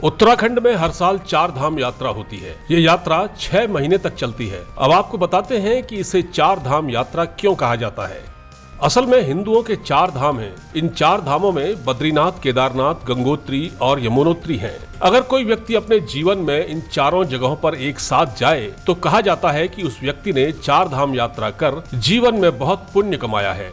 उत्तराखंड में हर साल 4 धाम यात्रा होती है। ये यात्रा 6 महीने तक चलती है। अब आपको बताते हैं कि इसे 4 धाम यात्रा क्यों कहा जाता है। असल में हिंदुओं के 4 धाम हैं। इन 4 धामों में बद्रीनाथ, केदारनाथ, गंगोत्री और यमुनोत्री हैं। अगर कोई व्यक्ति अपने जीवन में इन चारों जगहों पर एक साथ जाए तो कहा जाता है कि उस व्यक्ति ने 4 धाम यात्रा कर जीवन में बहुत पुण्य कमाया है।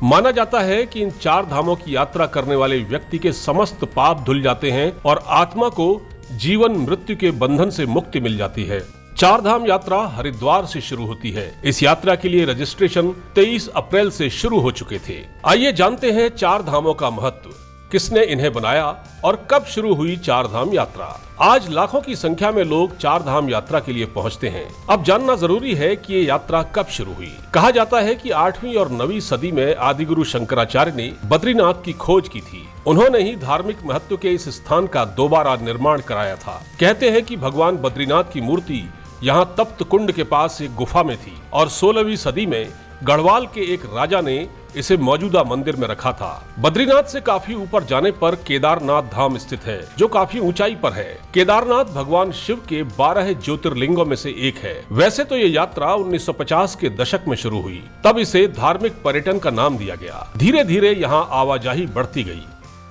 माना जाता है कि इन 4 धामों की यात्रा करने वाले व्यक्ति के समस्त पाप धुल जाते हैं और आत्मा को जीवन मृत्यु के बंधन से मुक्ति मिल जाती है। 4 धाम यात्रा हरिद्वार से शुरू होती है। इस यात्रा के लिए रजिस्ट्रेशन 23 अप्रैल से शुरू हो चुके थे। आइए जानते हैं 4 धामों का महत्व, किसने इन्हें बनाया और कब शुरू हुई 4 धाम यात्रा। आज लाखों की संख्या में लोग 4 धाम यात्रा के लिए पहुंचते हैं। अब जानना जरूरी है कि ये यात्रा कब शुरू हुई। कहा जाता है कि 8वीं और 9वीं सदी में आदिगुरु शंकराचार्य ने बद्रीनाथ की खोज की थी। उन्होंने ही धार्मिक महत्व के इस स्थान का दोबारा निर्माण कराया था। कहते हैं कि भगवान बद्रीनाथ की मूर्ति यहाँ तप्त कुंड के पास एक गुफा में थी और 16वीं सदी में गढ़वाल के एक राजा ने इसे मौजूदा मंदिर में रखा था। बद्रीनाथ से काफी ऊपर जाने पर केदारनाथ धाम स्थित है, जो काफी ऊंचाई पर है। केदारनाथ भगवान शिव के 12 ज्योतिर्लिंगों में से एक है। वैसे तो ये यात्रा 1950 के दशक में शुरू हुई, तब इसे धार्मिक पर्यटन का नाम दिया गया। धीरे धीरे यहाँ आवाजाही बढ़ती गई।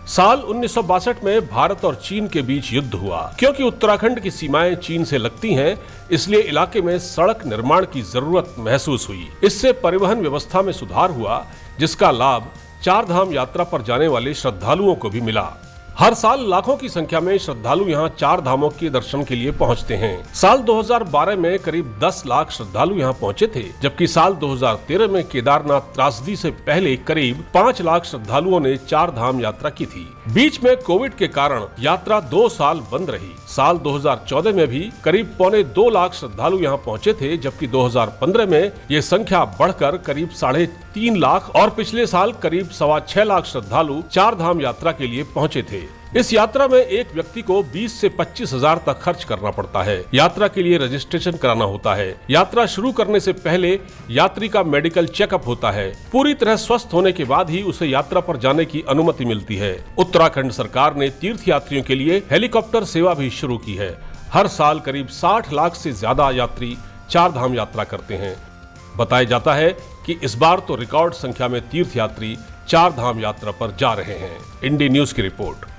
साल 1962 में भारत और चीन के बीच युद्ध हुआ। क्योंकि उत्तराखंड की सीमाएं चीन से लगती हैं, इसलिए इलाके में सड़क निर्माण की जरूरत महसूस हुई। इससे परिवहन व्यवस्था में सुधार हुआ, जिसका लाभ 4 धाम यात्रा पर जाने वाले श्रद्धालुओं को भी मिला। हर साल लाखों की संख्या में श्रद्धालु यहाँ 4 धामों के दर्शन के लिए पहुँचते हैं। साल 2012 में करीब 10 लाख श्रद्धालु यहाँ पहुँचे थे, जबकि साल 2013 में केदारनाथ त्रासदी से पहले करीब 5 लाख श्रद्धालुओं ने 4 धाम यात्रा की थी। बीच में कोविड के कारण यात्रा 2 साल बंद रही। साल 2014 में भी करीब 1.25 लाख श्रद्धालु यहाँ पहुँचे थे, जबकि 2015 में ये संख्या बढ़कर करीब 3.5 लाख और पिछले साल करीब 6.25 लाख श्रद्धालु 4 धाम यात्रा के लिए पहुँचे थे। इस यात्रा में एक व्यक्ति को 20 से 25 हजार तक खर्च करना पड़ता है। यात्रा के लिए रजिस्ट्रेशन कराना होता है। यात्रा शुरू करने से पहले यात्री का मेडिकल चेकअप होता है। पूरी तरह स्वस्थ होने के बाद ही उसे यात्रा पर जाने की अनुमति मिलती है। उत्तराखंड सरकार ने तीर्थ यात्रियों के लिए हेलीकॉप्टर सेवा भी शुरू की है। हर साल करीब 60 लाख से ज्यादा यात्री 4 धाम यात्रा करते हैं। बताया जाता है कि इस बार तो रिकॉर्ड संख्या में तीर्थ यात्री 4 धाम यात्रा पर जा रहे हैं। इंडी न्यूज की रिपोर्ट।